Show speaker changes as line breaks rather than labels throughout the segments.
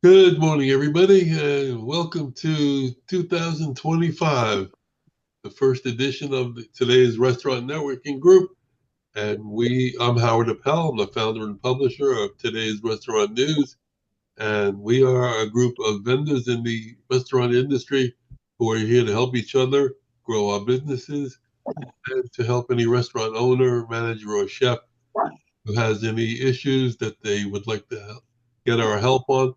Good morning, everybody, and welcome to 2025, the first edition of today's Restaurant Networking Group. And I'm Howard Appel. I'm the founder and publisher of today's Restaurant News. And we are a group of vendors in the restaurant industry who are here to help each other grow our businesses and to help any restaurant owner, manager, or chef who has any issues that they would like to get our help on.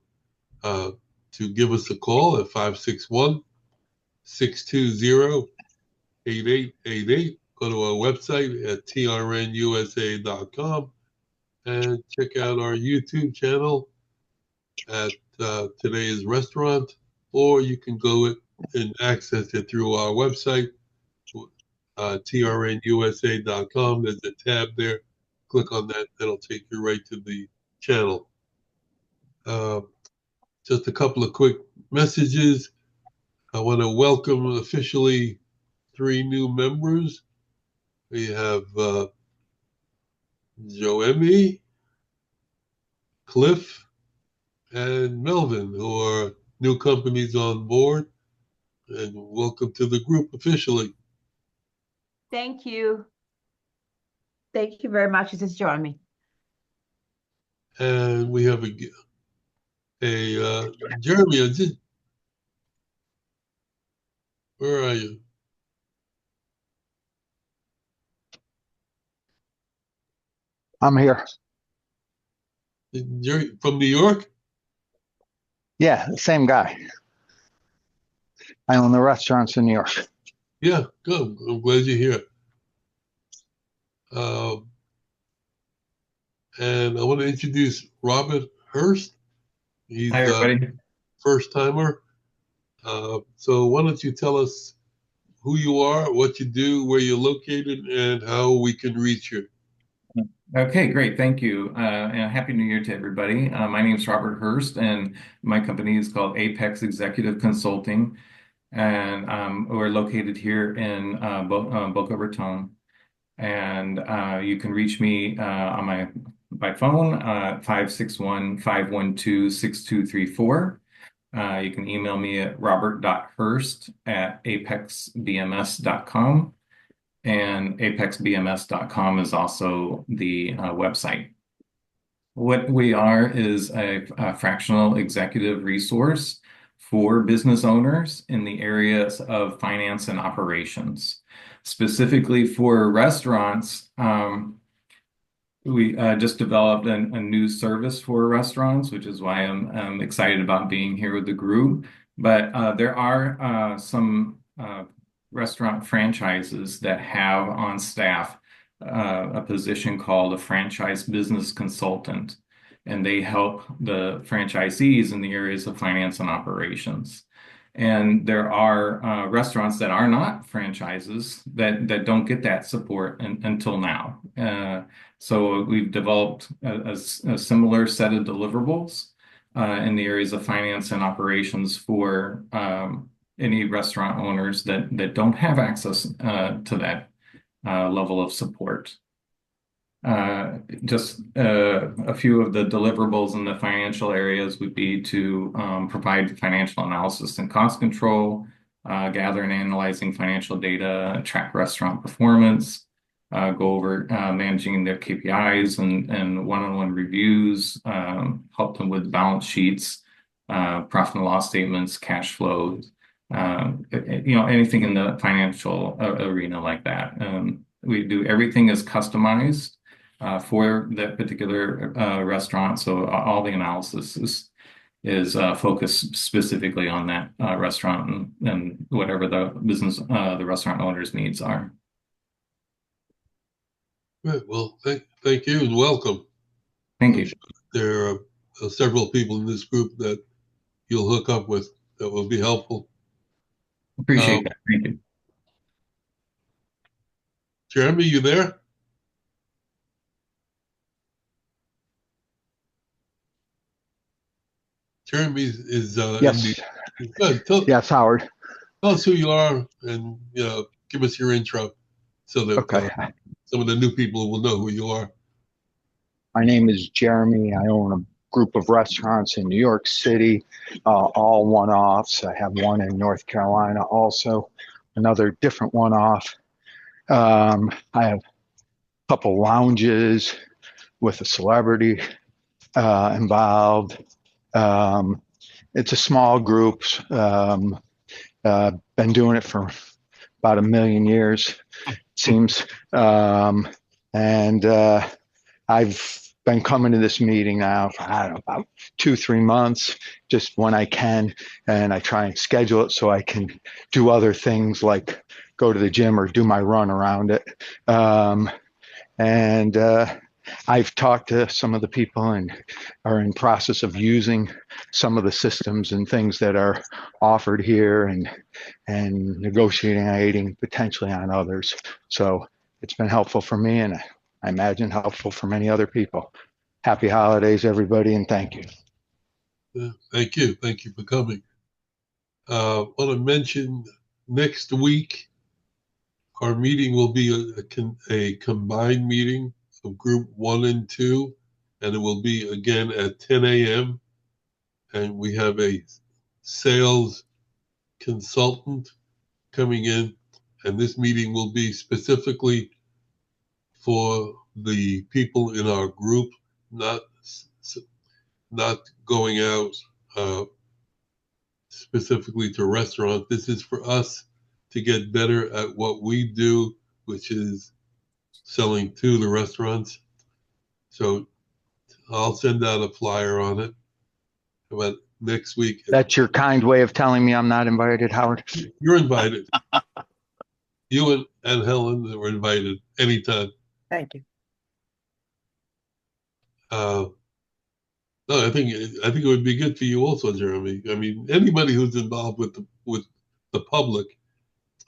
To give us a call at 561-620-8888. Go to our website at trnusa.com and check out our YouTube channel at Today's Restaurant, or you can go and access it through our website, trnusa.com. There's a tab there. Click on that. That'll take you right to the channel. Just a couple of quick messages. I want to welcome officially 3 new members. We have Joemy, Cliff, and Melvin, who are new companies on board. And welcome to the group officially.
Thank you. Thank you very much. This is Joemy.
And we have Jeremy. Where are you?
I'm here.
You're from New York?
Yeah, the same guy. I own the restaurants in New York.
Yeah, good. I'm glad you're here. And I want to introduce Robert Hearst. He's
Hi, everybody.
First timer. So why don't you tell us who you are, what you do, where you're located, and how we can reach you.
Okay, great. Thank you. And Happy New Year to everybody. My name is Robert Hearst, and my company is called Apex Executive Consulting. And we're located here in Boca Raton. And you can reach me on my phone, 561-512-6234. You can email me at robert.hearst@apexbms.com. And apexbms.com is also the website. What we are is a fractional executive resource for business owners in the areas of finance and operations. Specifically for restaurants, we just developed a new service for restaurants, which is why I'm excited about being here with the group. But there are some restaurant franchises that have on staff a position called a franchise business consultant, and they help the franchisees in the areas of finance and operations. And there are restaurants that are not franchises that don't get that support until now. So we've developed a similar set of deliverables in the areas of finance and operations for any restaurant owners that don't have access to that level of support. Just a few of the deliverables in the financial areas would be to provide financial analysis and cost control, gather and analyzing financial data, track restaurant performance, go over managing their KPIs and one-on-one reviews, help them with balance sheets, profit and loss statements, cash flows, anything in the financial arena like that. We do everything is customized for that particular restaurant. So all the analysis is focused specifically on that restaurant and whatever the restaurant owner's needs are.
Right. Well, thank you and welcome.
Thank you.
There are several people in this group that you'll hook up with that will be helpful.
Appreciate that. Thank you.
Jeremy, you there? Jeremy is
Yes.
Good.
Yes, Howard.
Tell us who you are and give us your intro so that some of the new people will know who you are.
My name is Jeremy. I own group of restaurants in New York City, all one-offs. I have one in North Carolina also, another different one-off. I have a couple lounges with a celebrity involved. It's a small group. Been doing it for about 1,000,000 years, it seems. I've been coming to this meeting now for, I don't know, about 2-3 months, just when I can. And I try and schedule it so I can do other things like go to the gym or do my run around it. I've talked to some of the people and are in process of using some of the systems and things that are offered here and negotiating potentially on others. So it's been helpful for me, and I imagine helpful for many other people. Happy holidays, everybody, and thank you.
Thank you. Thank you for coming. I want to mention next week, our meeting will be a combined meeting of Group 1 and 2, and it will be again at 10 a.m. And we have a sales consultant coming in, and this meeting will be specifically for the people in our group, not going out specifically to restaurants. This is for us to get better at what we do, which is selling to the restaurants. So I'll send out a flyer on it. But next week.
That's your kind way of telling me I'm not invited, Howard.
You're invited. You and Helen were invited anytime.
Thank you.
No, I think it would be good for you also, Joemy. I mean, anybody who's involved with the public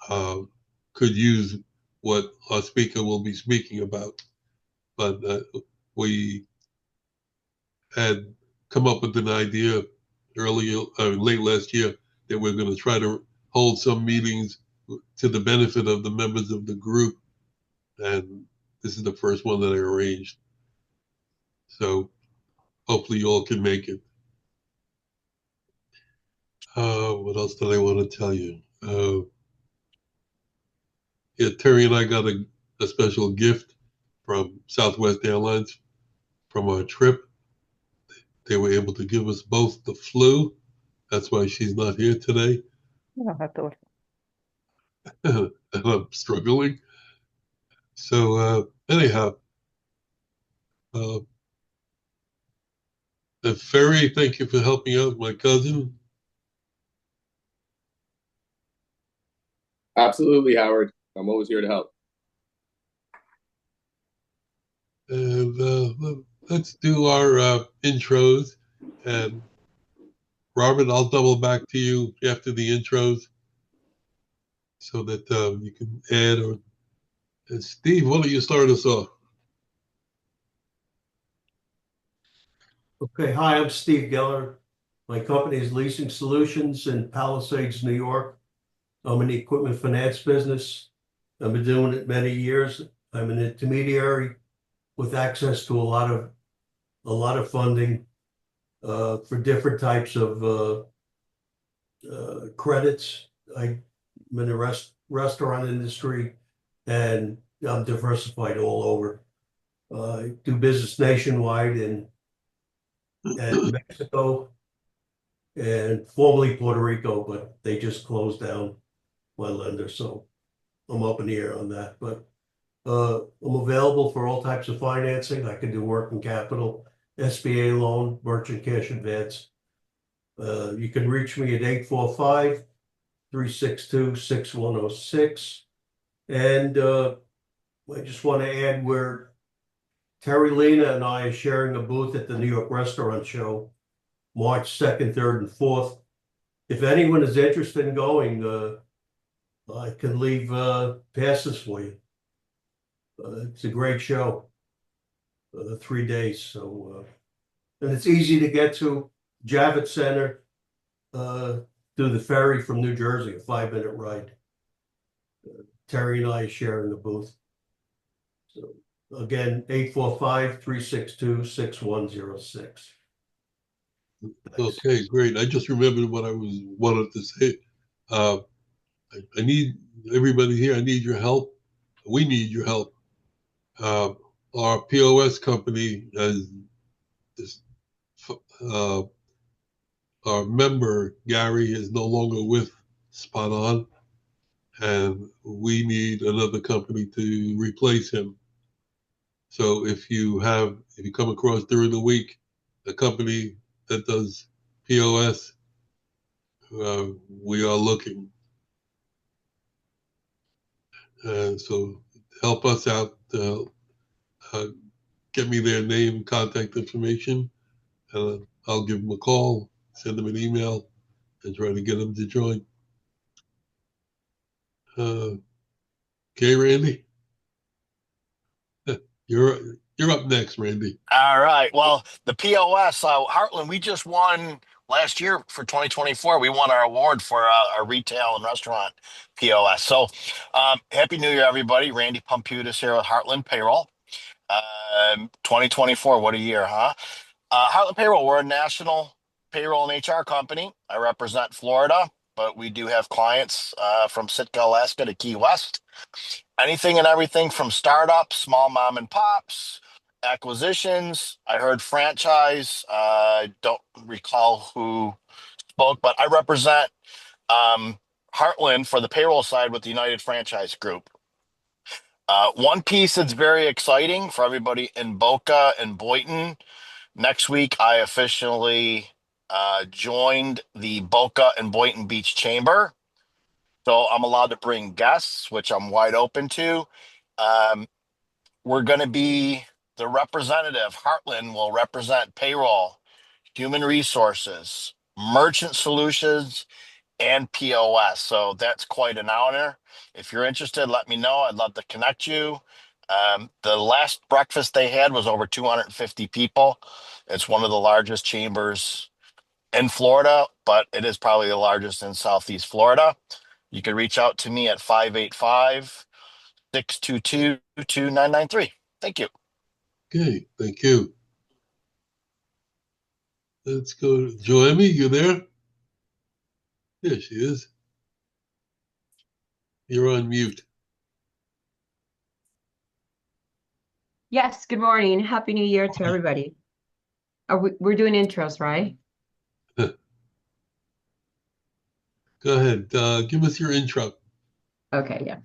could use what our speaker will be speaking about. But we had come up with an idea late last year that we're going to try to hold some meetings to the benefit of the members of the group, and this is the first one that I arranged. So hopefully you all can make it. What else did I want to tell you? Yeah, Terry and I got a special gift from Southwest Airlines from our trip. They were able to give us both the flu. That's why she's not here today.
No, I thought.
And I'm struggling. So anyhow, Ferry, thank you for helping out my cousin.
Absolutely, Howard. I'm always here to help.
And let's do our intros. And Robert, I'll double back to you after the intros so that you can add. And Steve, why don't you start us off?
Okay, hi, I'm Steve Geller. My company is Leasing Solutions in Palisades, New York. I'm in the equipment finance business. I've been doing it many years. I'm an intermediary with access to a lot of funding for different types of credits. I'm in the restaurant industry, and I'm diversified all over. I do business nationwide in Mexico and formerly Puerto Rico, but they just closed down my lender, so I'm up in the air on that. But I'm available for all types of financing. I can do working capital, SBA loan, merchant cash advance. You can reach me at 845-362-6106. And I just want to add where Terry Lena and I are sharing a booth at the New York Restaurant Show, March 2nd, 3rd, and 4th. If anyone is interested in going, I can leave passes for you. It's a great show, 3 days. So, and it's easy to get to Javits Center through the ferry from New Jersey, a 5-minute ride. Terry and I are sharing the booth. So again, 845-362-6106.
Okay, great. I just remembered what I wanted to say. Uh, I need everybody here. I need your help. We need your help. Uh, our POS company has this, uh, our member Gary is no longer with Spot On, and we need another company to replace him. So if you come across during the week a company that does POS, we are looking. So help us out. Uh, get me their name, contact information, and I'll give them a call, send them an email, and try to get them to join. Okay, Randy, you're you're up next, Randy.
All right. Well, the POS, Heartland, we just won last year for 2024. We won our award for our retail and restaurant POS. So, Happy New Year, everybody. Randy Pumputis here with Heartland Payroll. 2024, what a year, huh? Heartland Payroll, we're a national payroll and HR company. I represent Florida, but we do have clients from Sitka, Alaska to Key West. Anything and everything from startups, small mom and pops, acquisitions. I heard franchise. I don't recall who spoke, but I represent Heartland for the payroll side with the United Franchise Group. One piece that's very exciting for everybody in Boca and Boynton. Next week, I officially joined the Boca and Boynton Beach Chamber. So I'm allowed to bring guests, which I'm wide open to. We're going to be the representative. Heartland will represent payroll, human resources, merchant solutions, and POS. So that's quite an honor. If you're interested, let me know. I'd love to connect you. The last breakfast they had was over 250 people. It's one of the largest chambers in Florida, but it is probably the largest in Southeast Florida. You can reach out to me at 585-622-2993. Thank you.
Okay, thank you. Let's go to Joemy. You there? There she is. You're on mute.
Yes, good morning. Happy New Year to everybody. We're doing intros, right?
Go ahead. Give us your intro.
Okay, yeah.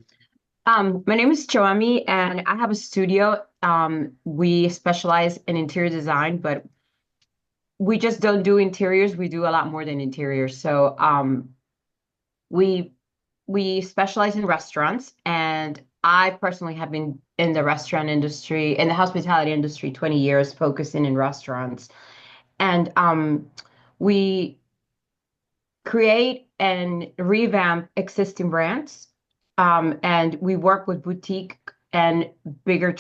My name is Joemy, and I have a studio. We specialize in interior design, but we just don't do interiors. We do a lot more than interiors. So we specialize in restaurants, and I personally have been in the restaurant industry, in the hospitality industry, 20 years, focusing in restaurants. And we create and revamp existing brands. And we work with boutique and bigger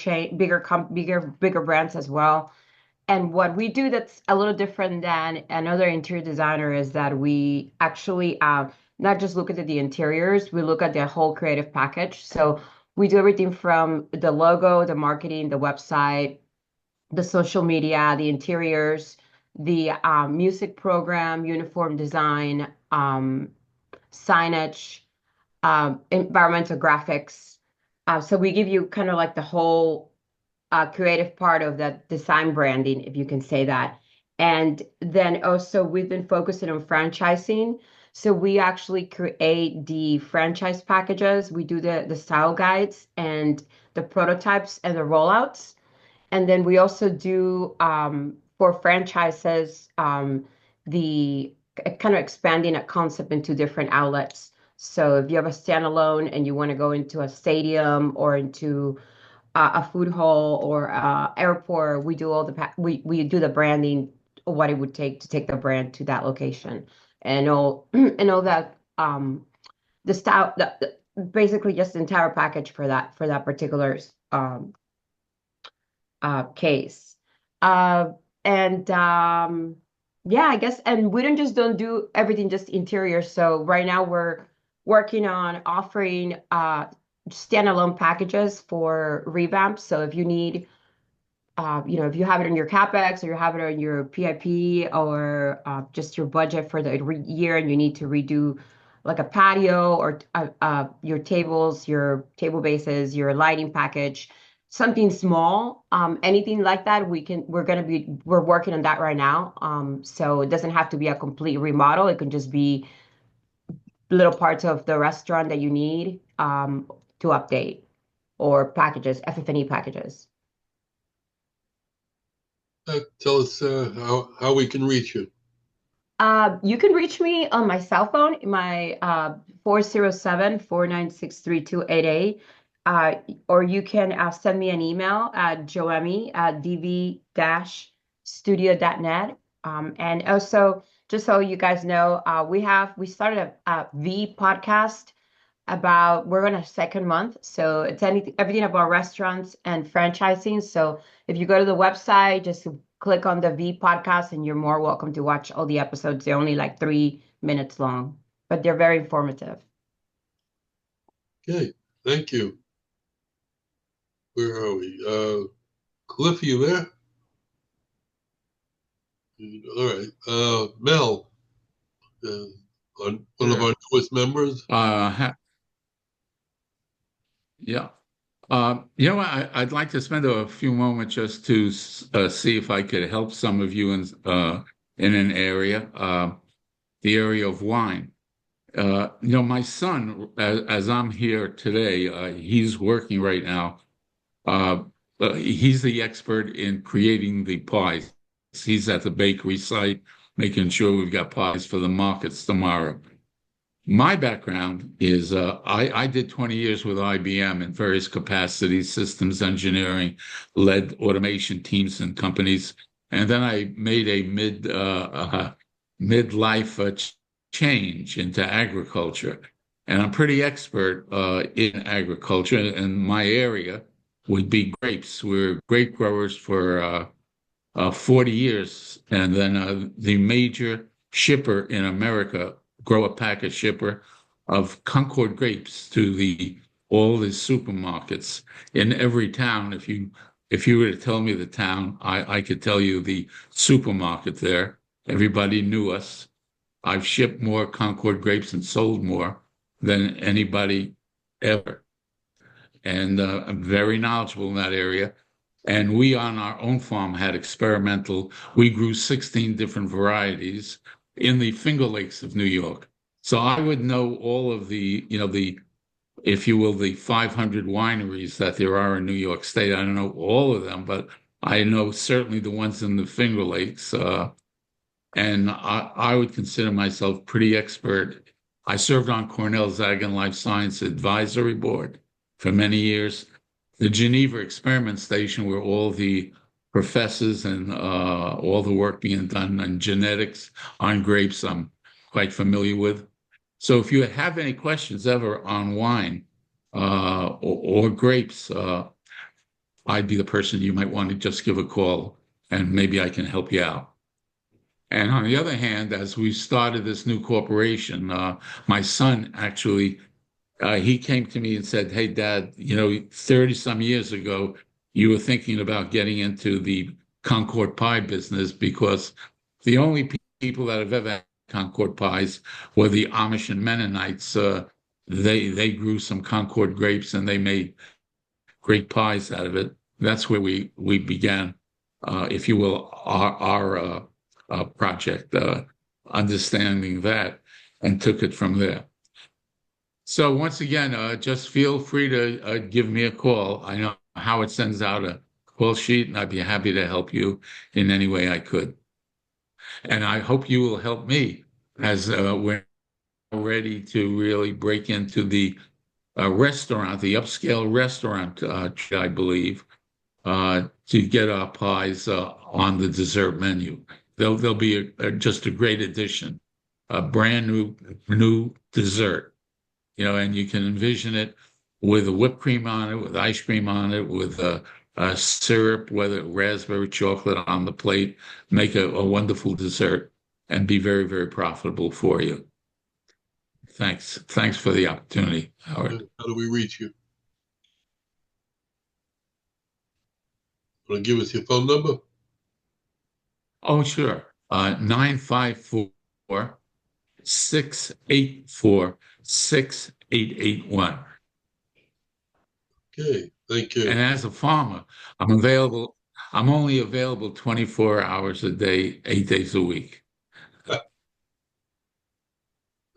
brands as well. And what we do that's a little different than another interior designer is that we actually not just look at the interiors, we look at the whole creative package. So we do everything from the logo, the marketing, the website, the social media, the interiors, the music program, uniform design, signage, environmental graphics. So we give you kind of like the whole creative part of that design branding, if you can say that. And then also we've been focusing on franchising. So we actually create the franchise packages. We do the style guides and the prototypes and the rollouts. And then we also do for franchises the kind of expanding a concept into different outlets. So if you have a standalone and you want to go into a stadium or into a food hall or airport, we do all we do the branding, what it would take to take the brand to that location, and all and all that the style, basically just the entire package for that particular case. And yeah, I guess, and we don't do everything just interior. So right now we're working on offering standalone packages for revamps. So if you need if you have it on your CapEx or you have it on your PIP or just your budget for the year and you need to redo like a patio or your tables, your table bases, your lighting package, something small, anything like that, we're working on that right now. So it doesn't have to be a complete remodel. It can just be little parts of the restaurant that you need to update or packages, FF&E packages.
Tell us how we can reach you.
You can reach me on my cell phone, my 407-496-3288. Or you can send me an email at joemy@dv-studio.net. And also, just so you guys know, we started a V podcast we're on a second month. So it's everything about restaurants and franchising. So if you go to the website, just click on the V podcast and you're more welcome to watch all the episodes. They're only like 3 minutes long, but they're very informative.
Okay, thank you. Where are we? Cliff, you there? All right. Mel, one of our newest members.
Yeah. I'd like to spend a few moments just to see if I could help some of you in an area, the area of wine. My son, as I'm here today, he's working right now. He's the expert in creating the pies. He's at the bakery site, making sure we've got pies for the markets tomorrow. My background is I did 20 years with IBM in various capacities, systems engineering, led automation teams and companies, and then I made a midlife change into agriculture, and I'm pretty expert in agriculture. And my area would be grapes. We're grape growers for 40 years, and then the major shipper in America, grow a package shipper of Concord grapes to all the supermarkets in every town. If you were to tell me the town, I could tell you the supermarket there. Everybody knew us. I've shipped more Concord grapes and sold more than anybody ever. And I'm very knowledgeable in that area. And we on our own farm had we grew 16 different varieties in the Finger Lakes of New York. So I would know all of if you will, the 500 wineries that there are in New York State. I don't know all of them, but I know certainly the ones in the Finger Lakes. And I would consider myself pretty expert. I served on Cornell's Ag and Life Science Advisory Board for many years. The Geneva Experiment Station, where all the professors and all the work being done on genetics on grapes, I'm quite familiar with. So if you have any questions ever on wine or grapes, I'd be the person you might want to just give a call, and maybe I can help you out. And on the other hand, as we started this new corporation, my son actually, he came to me and said, "Hey, Dad, 30 some years ago, you were thinking about getting into the Concord pie business because the only people that have ever had Concord pies were the Amish and Mennonites. They grew some Concord grapes and they made great pies out of it." That's where we began, if you will, our project, understanding that, and took it from there. So once again, just feel free to give me a call. I know Howard sends out a call sheet, and I'd be happy to help you in any way I could. And I hope you will help me as we're ready to really break into the restaurant, the upscale restaurant, I believe, to get our pies on the dessert menu. They'll be just a great addition, a brand new dessert, and you can envision it with a whipped cream on it, with ice cream on it, with a syrup, whether raspberry chocolate on the plate, make a wonderful dessert and be very, very profitable for you. Thanks for the opportunity, Howard.
How do we reach you? Want to give us your phone number?
Oh, sure. 954 684 6881.
Okay, thank
And
you.
as a farmer, I'm available. I'm only available 24 hours a day, 8 days a week.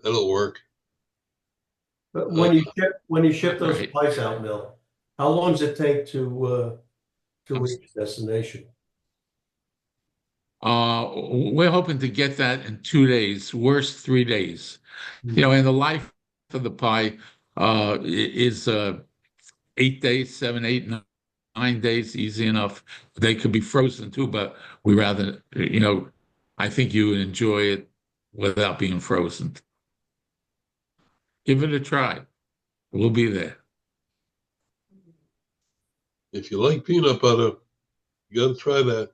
That'll work.
But when you ship those
Right.
supplies out, Mill, how long does it take to reach destination?
We're hoping to get that in 2 days, worst 3 days. And the life of the pie is 8 days, 7, 8, 9 days, easy enough. They could be frozen too, but we rather, I think you would enjoy it without being frozen. Give it a try. We'll be there.
If you like peanut butter, you got to try that.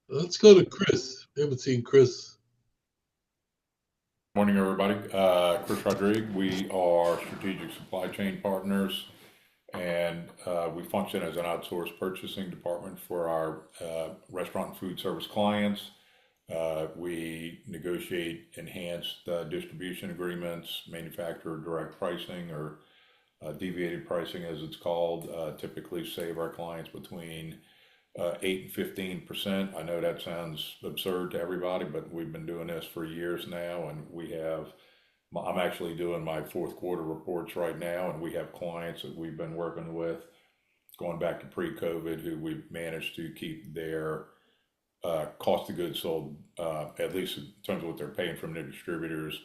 Let's go to Chris. We haven't seen Chris.
Morning, everybody. Chris Rodriguez. We are strategic supply chain partners, and we function as an outsourced purchasing department for our restaurant and food service clients. We negotiate enhanced distribution agreements, manufacturer direct pricing, or deviated pricing as it's called, typically save our clients between 8 and 15%. I know that sounds absurd to everybody, but we've been doing this for years now, and I'm actually doing my fourth quarter reports right now, and we have clients that we've been working with going back to pre-COVID who we've managed to keep their cost of goods sold, at least in terms of what they're paying from their distributors,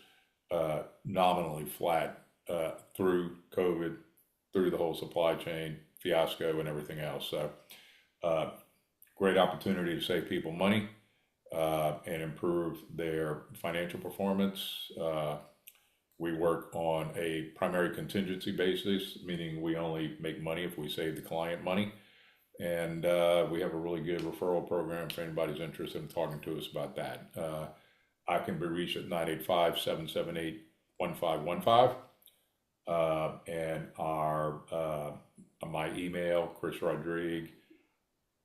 nominally flat through COVID, through the whole supply chain fiasco and everything else. So great opportunity to save people money and improve their financial performance. We work on a primary contingency basis, meaning we only make money if we save the client money. And we have a really good referral program for anybody's interested in talking to us about that. I can be reached at 985-778-1515. And my email, Chris Rodriguez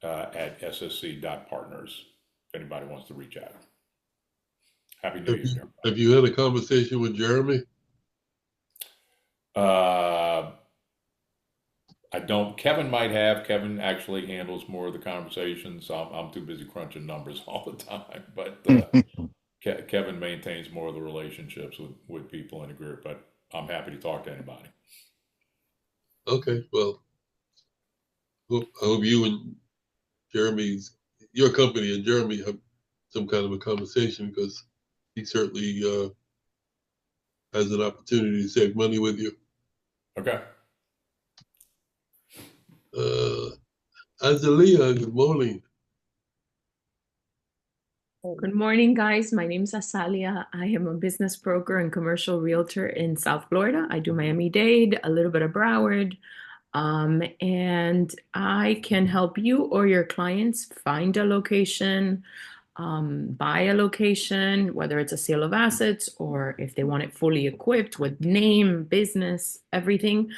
at ssc.partners, if anybody wants to reach out. Happy New Year.
Have you had a conversation with Joemy?
I don't. Kevin might have. Kevin actually handles more of the conversations. I'm too busy crunching numbers all the time. But Kevin maintains more of the relationships with people in the group. But I'm happy to talk to anybody.
Okay, well, I hope you and your company and Joemy have some kind of a conversation, because he certainly has an opportunity to save money with you.
Okay.
Azalia, good morning.
Good morning, guys. My name is Asalia. I am a business broker and commercial realtor in South Florida. I do Miami-Dade, a little bit of Broward, and I can help you or your clients find a location, buy a location, whether it's a sale of assets or if they want it fully equipped with name, business, everything.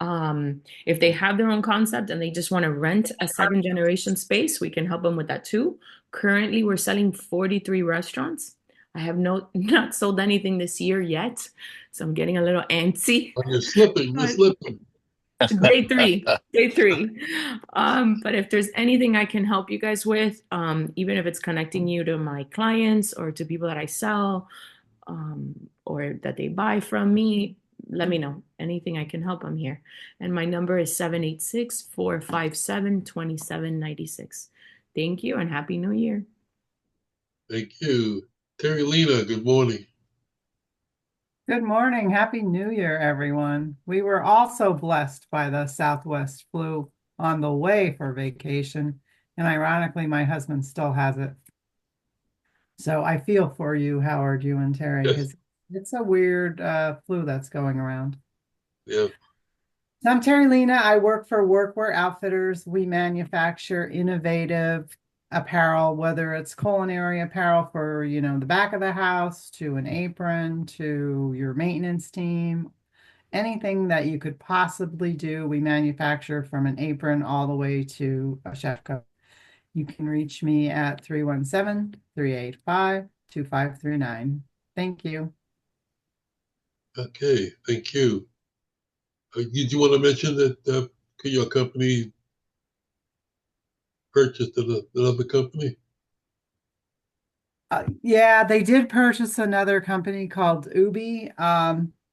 If they have their own concept and they just want to rent a second generation space, we can help them with that too. Currently, we're selling 43 restaurants. I have not sold anything this year yet, so I'm getting a little antsy.
Oh, you're slipping.
Day three. But if there's anything I can help you guys with, even if it's connecting you to my clients or to people that I sell, or that they buy from me, let me know. Anything I can help, I'm here. And my number is 786-457-2796. Thank you and Happy New Year.
Thank you. Terry Lena, good morning.
Good morning. Happy New Year, everyone. We were also blessed by the Southwest flu on the way for vacation. And ironically, my husband still has it. So I feel for you, Howard, you and Terry, because it's a weird flu that's going around.
Yeah.
So I'm Terry Lena. I work for Workwear Outfitters. We manufacture innovative apparel, whether it's culinary apparel for, the back of the house, to an apron, to your maintenance team, anything that you could possibly do, we manufacture from an apron all the way to a chef coat. You can reach me at 317-385-2539. Thank you.
Okay, thank you. Did you want to mention that your company purchased another company?
Yeah, they did purchase another company called Ubi.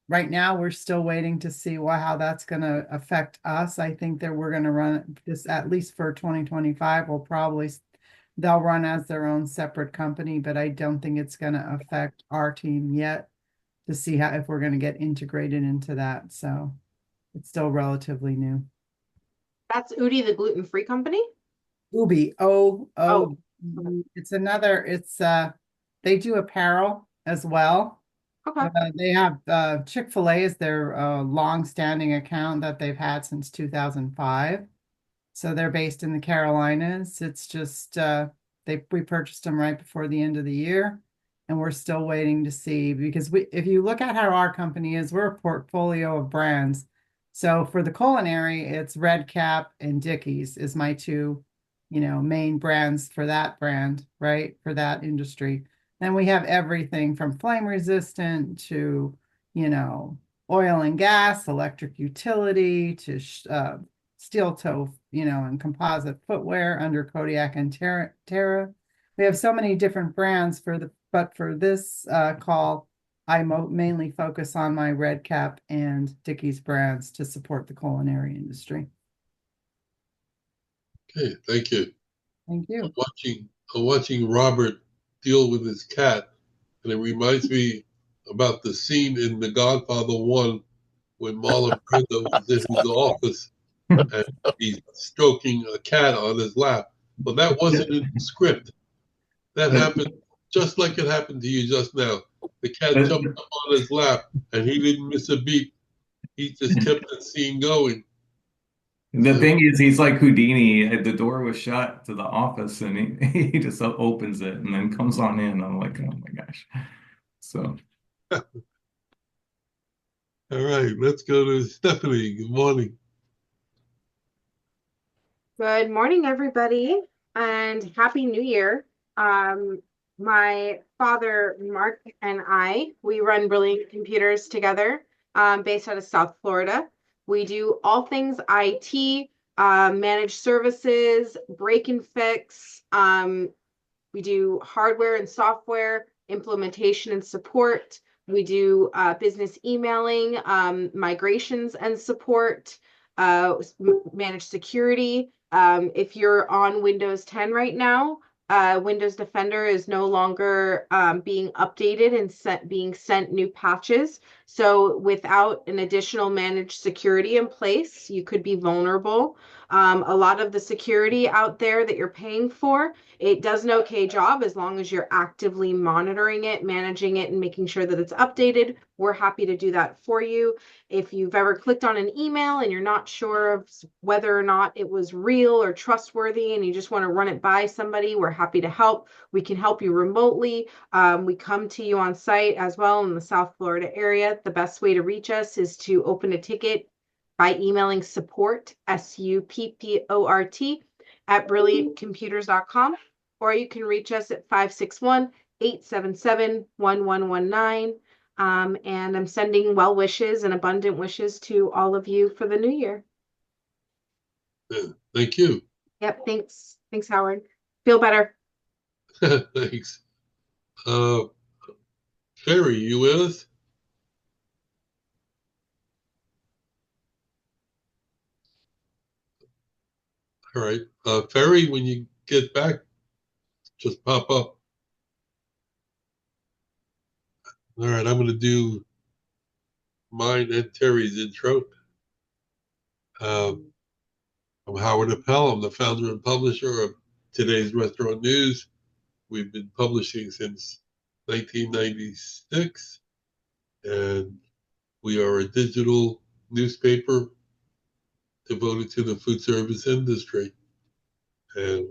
Right now, we're still waiting to see how that's going to affect us. I think that we're going to run this, at least for 2025. They'll run as their own separate company, but I don't think it's going to affect our team yet to see if we're going to get integrated into that. So it's still relatively new.
That's Udi, the gluten-free company?
Ubi, they do apparel as well.
Okay.
They have Chick-fil-A is their long-standing account that they've had since 2005. So they're based in the Carolinas. It's just we purchased them right before the end of the year, and we're still waiting to see, because if you look at how our company is, we're a portfolio of brands. So for the culinary, it's Red Cap and Dickies is my two, main brands for that brand, right? For that industry. Then we have everything from flame resistant to, oil and gas, electric utility, to steel toe, and composite footwear under Kodiak and Terra. We have so many different brands but for this call, I mainly focus on my Red Cap and Dickies brands to support the culinary industry.
Okay, thank you.
Thank you.
I'm watching Robert deal with his cat, and it reminds me about the scene in The Godfather 1 when Marlon Brando was in his office and he's stroking a cat on his lap. But that wasn't in the script. That happened just like it happened to you just now. The cat jumped up on his lap, and he didn't miss a beat. He just kept the scene going.
The thing is, he's like Houdini. The door was shut to the office, and he just opens it and then comes on in. I'm like, oh my gosh. So,
all right, let's go to Stephanie. Good morning.
Good morning, everybody, and Happy New Year. My father, Mark, and we run Brilliant Computers together, based out of South Florida. We do all things IT, managed services, break and fix. We do hardware and software, implementation and support. We do business emailing, migrations and support, managed security. If you're on Windows 10 right now, Windows Defender is no longer being updated and being sent new patches. So without an additional managed security in place, you could be vulnerable. A lot of the security out there that you're paying for, it does an okay job as long as you're actively monitoring it, managing it, and making sure that it's updated. We're happy to do that for you. If you've ever clicked on an email and you're not sure of whether or not it was real or trustworthy and you just want to run it by somebody, we're happy to help. We can help you remotely. We come to you on site as well in the South Florida area. The best way to reach us is to open a ticket by emailing support, SUPPORT, at brilliantcomputers.com, or you can reach us at 561-877-1119. And I'm sending well wishes and abundant wishes to all of you for the new year.
Yeah, thank you.
Yep, thanks. Thanks, Howard. Feel better.
Thanks. Sherry, you with us? All right. Ferry, when you get back, just pop up. All right, I'm going to do mine and Terry's intro. I'm Howard Appel. I'm the founder and publisher of Today's Restaurant News. We've been publishing since 1996, and we are a digital newspaper devoted to the food service industry. And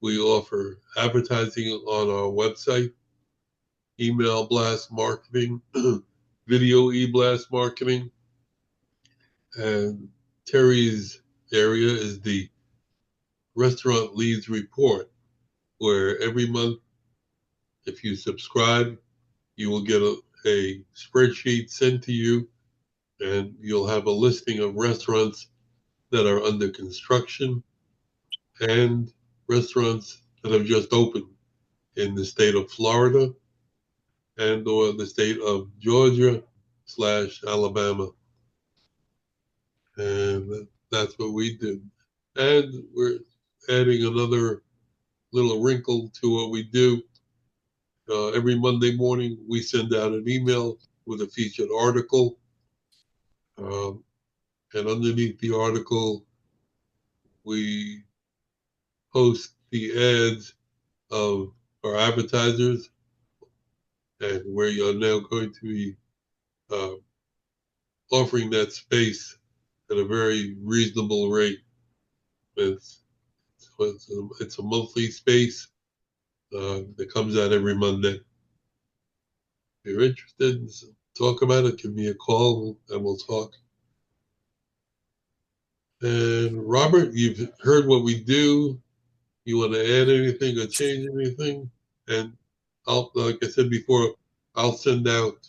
We offer advertising on our website, email blast marketing, video e-blast marketing, and Terry's area is the Restaurant Leads Report, where every month, if you subscribe, you will get a spreadsheet sent to you, and you'll have a listing of restaurants that are under construction and restaurants that have just opened in the state of Florida and or the state of Georgia/Alabama. And that's what we did. And we're adding another little wrinkle to what we do. Every Monday morning, we send out an email with a featured article. And underneath the article, we post the ads of our advertisers, and where you're now going to be offering that space at a very reasonable rate. It's a monthly space that comes out every Monday. If you're interested in talk about it, give me a call and we'll talk. And Robert, you've heard what we do. You want to add anything or change anything? And like I said before, I'll send out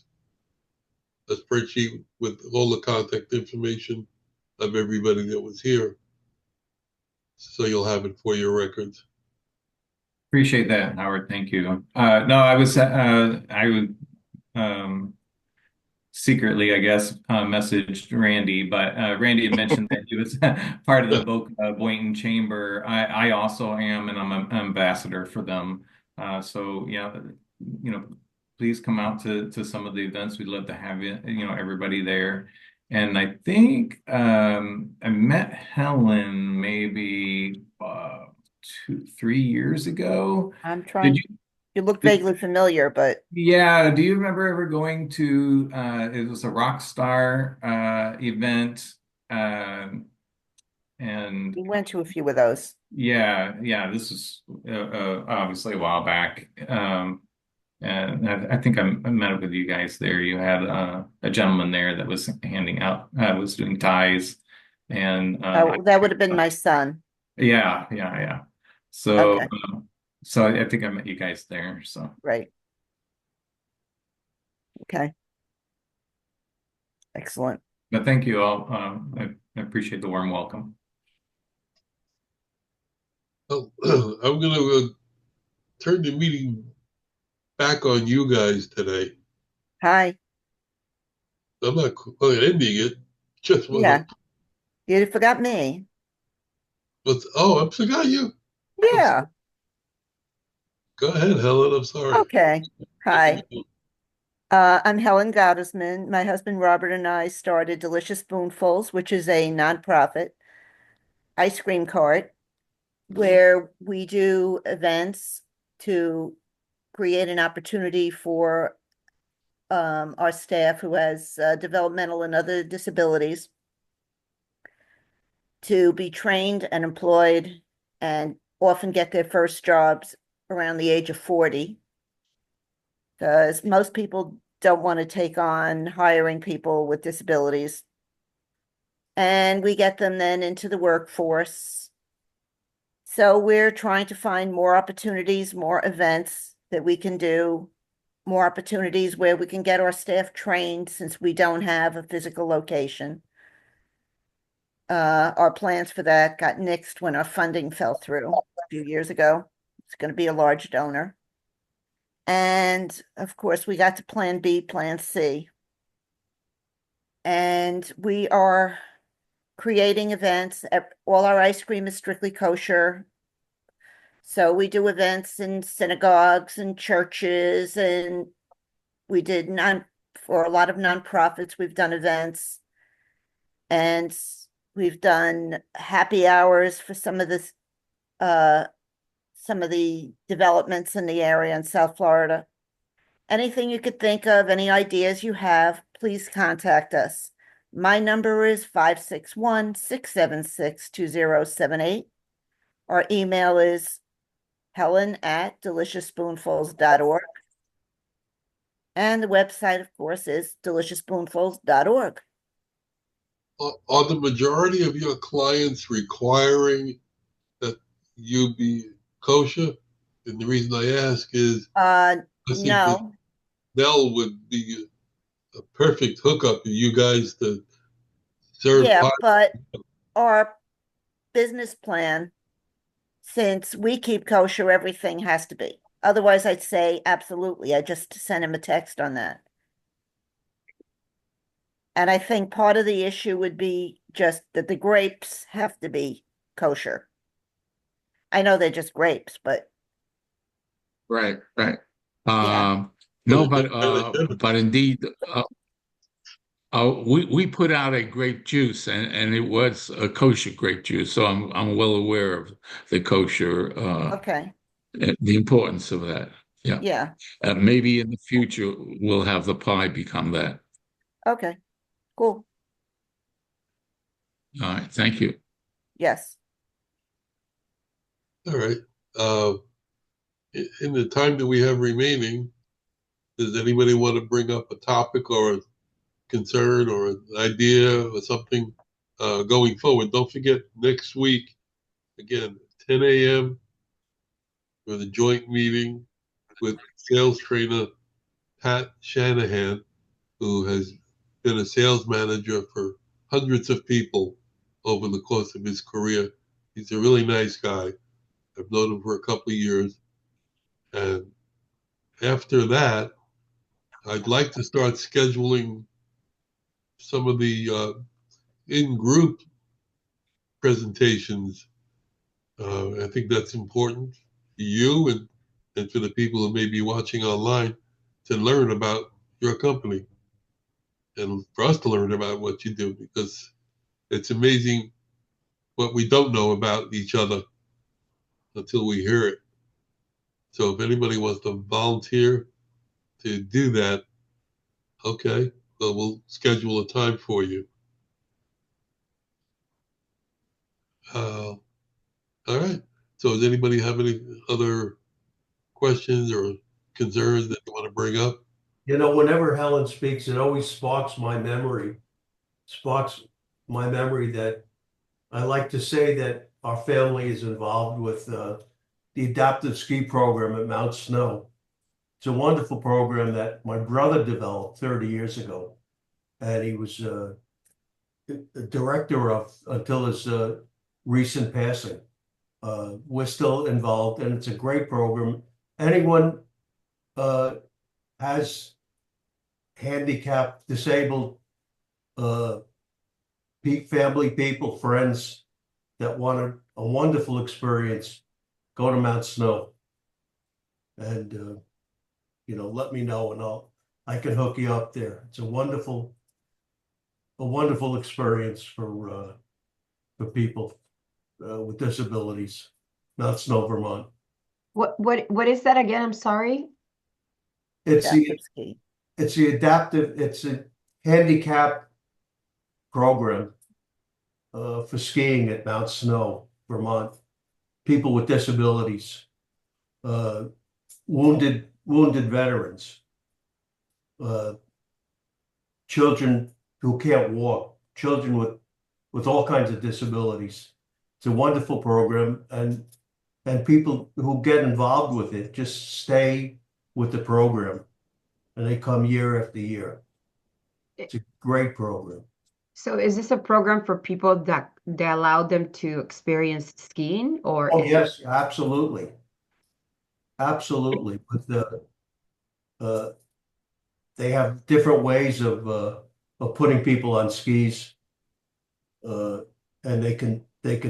a spreadsheet with all the contact information of everybody that was here, so you'll have it for your records.
Appreciate that, Howard. Thank you. No, I would secretly, I guess, messaged Randy, but Randy had mentioned that he was part of the Boynton Chamber. I also am, and I'm an ambassador for them. So yeah, please come out to some of the events. We'd love to have everybody there. And I think I met Helen maybe 3 years ago.
I'm trying. You look vaguely familiar, but
yeah. Do you remember ever going to? It was a rock star event, and
we went to a few of those.
Yeah. This is obviously a while back. And I think I met up with you guys there. You had a gentleman there that was handing out, was doing ties, and
that would have been my son.
Yeah. So,
okay.
So I think I met you guys there. So
right. Okay. Excellent.
But thank you all. I appreciate the warm welcome.
Oh, I'm going to turn the meeting back on you guys today.
Hi.
I'm not ending it. Just
yeah. You forgot me.
I forgot you.
Yeah.
Go ahead, Helen. I'm sorry.
Okay. Hi. I'm Helen Gottesman. My husband Robert and I started Delicious Spoonfuls, which is a nonprofit ice cream cart where we do events to create an opportunity for our staff who has developmental and other disabilities to be trained and employed and often get their first jobs around the age of 40, because most people don't want to take on hiring people with disabilities. And we get them then into the workforce. So we're trying to find more opportunities, more events that we can do, more opportunities where we can get our staff trained since we don't have a physical location. Our plans for that got nixed when our funding fell through a few years ago. It's going to be a large donor. And of course, we got to plan B, plan C. And we are creating events. All our ice cream is strictly kosher. So we do events in synagogues and churches, and we did for a lot of nonprofits, we've done events. And we've done happy hours for some of the developments in the area in South Florida. Anything you could think of, any ideas you have, please contact us. My number is 561-676-2078. Our email is helen@deliciousspoonfuls.org. And the website, of course, is deliciousspoonfuls.org.
Are the majority of your clients requiring that you be kosher? And the reason I ask is I think that
No,
Nell would be a perfect hookup for you guys to serve
yeah,
pie.
but our business plan, since we keep kosher, everything has to be. Otherwise, I'd say absolutely. I just sent him a text on that. And I think part of the issue would be just that the grapes have to be kosher. I know they're just grapes, but
Right, right.
yeah.
No, but indeed, we put out a grape juice, and it was a kosher grape juice. So I'm well aware of the kosher,
Okay.
the importance of that. Yeah.
Yeah.
Maybe in the future we'll have the pie become that.
Okay. Cool.
All right. Thank you.
Yes.
All right. In the time that we have remaining, does anybody want to bring up a topic or a concern or an idea or something going forward? Don't forget, next week, again, 10 a.m. for the joint meeting with sales trainer Pat Shanahan, who has been a sales manager for hundreds of people over the course of his career. He's a really nice guy. I've known him for a couple of years. And after that, I'd like to start scheduling some of the in-group presentations. I think that's important for you and for the people who may be watching online to learn about your company and for us to learn about what you do, because it's amazing what we don't know about each other until we hear it. So if anybody wants to volunteer to do that, okay, well, we'll schedule a time for you. All right. So does anybody have any other questions or concerns that you want to bring up?
You know, whenever Helen speaks, it always sparks my memory. That I like to say that our family is involved with the adaptive ski program at Mount Snow. It's a wonderful program that my brother developed 30 years ago, and he was a director of until his recent passing. We're still involved, and it's a great program. Anyone has handicapped, disabled family, people, friends that want a wonderful experience, go to Mount Snow and let me know, and I can hook you up there. It's a wonderful experience for people with disabilities. Mount Snow, Vermont.
What is that again? I'm sorry.
It's
Adaptive
a handicap program for skiing at Mount Snow, Vermont. People with disabilities, wounded veterans, children who can't walk, children with all kinds of disabilities. It's a wonderful program, and people who get involved with it just stay with the program, and they come year after year. It's a great program.
So is this a program for people that they allow them to experience skiing, or
Oh, yes, absolutely. Absolutely. But they have different ways of putting people on skis. And they can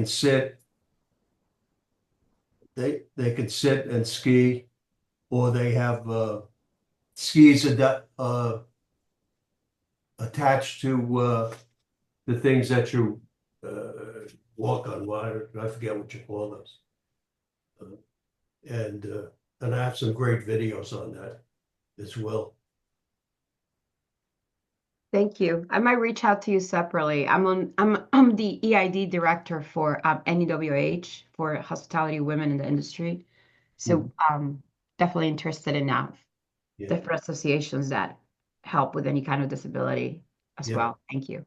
sit and ski, or they have skis attached to the things that you walk on. I forget what you call those. And I have some great videos on that as well.
Thank you. I might reach out to you separately. I'm the EID director for NEWH, for hospitality women in the industry. So definitely interested in
Yeah.
different associations that help with any kind of disability as
Yeah.
well. Thank you.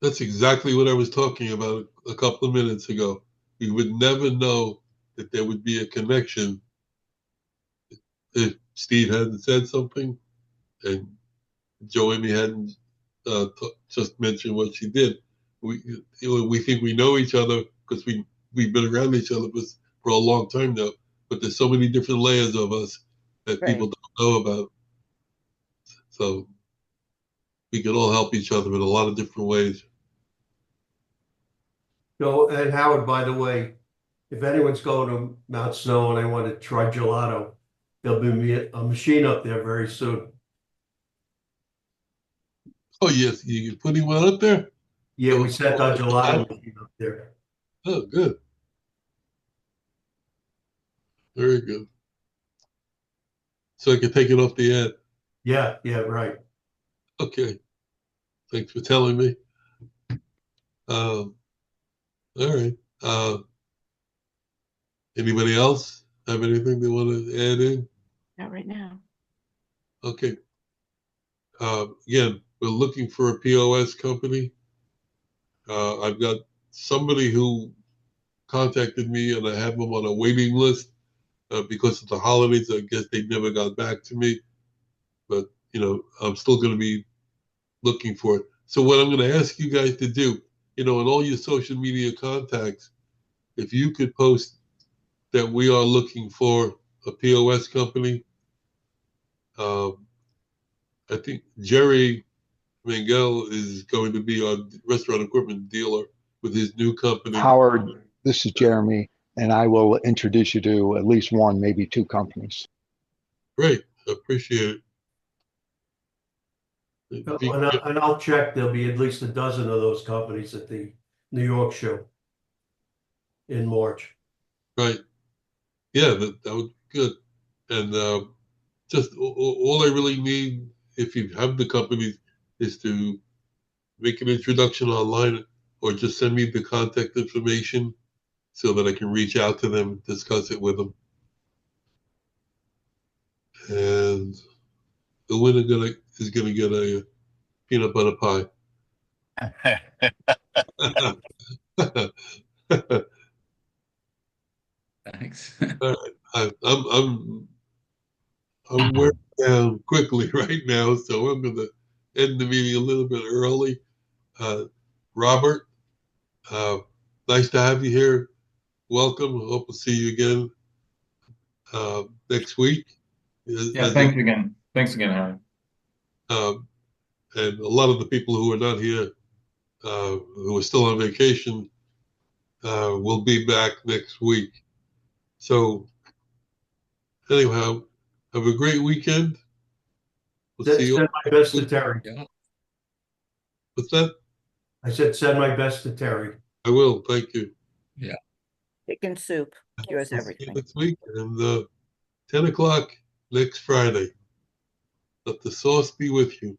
That's exactly what I was talking about a couple of minutes ago. We would never know that there would be a connection if Steve hadn't said something and Joemy hadn't just mentioned what she did. We think we know each other because we've been around each other for a long time now. But there's so many different layers of us that people
Right.
don't know about. So we can all help each other in a lot of different ways.
So, and Howard, by the way, if anyone's going to Mount Snow and they want to try gelato, there'll be a machine up there very soon.
Oh yes, you putting one up there?
Yeah, we set our gelato machine up there.
Oh, good. Very good. So I can take it off the ad.
Yeah, right.
Okay. Thanks for telling me. All right. Anybody else have anything they want to add in?
Not right now.
Okay. Again, we're looking for a POS company. I've got somebody who contacted me and I have them on a waiting list because of the holidays. I guess they never got back to me, but I'm still going to be looking for it. So what I'm going to ask you guys to do, in all your social media contacts, if you could post that we are looking for a POS company. I think Jerry Mangel is going to be our restaurant equipment dealer with his new company.
Howard, this is Jeremy, and I will introduce you to at least one, maybe two companies.
Great, appreciate it.
And I'll check. There'll be at least a dozen of those companies at the New York show in March.
Right. Yeah, that would be good. And just all I really need, if you have the companies, is to make an introduction online or just send me the contact information so that I can reach out to them and discuss it with them. And the winner is gonna get a peanut butter pie.
Thanks.
All right. I'm wearing down quickly right now, so I'm gonna end the meeting a little bit early. Robert, nice to have you here. Welcome. Hope to see you again next week.
Yeah, thanks again. Thanks again, Howard.
And a lot of the people who are not here, who are still on vacation, will be back next week. So anyhow, have a great weekend. We'll see you.
Send my best to Terry.
Yeah.
What's that?
I said send my best to Terry.
I will. Thank you.
Yeah.
Chicken soup cures
We'll see you
everything.
next week and 10 o'clock next Friday. Let the sauce be with you.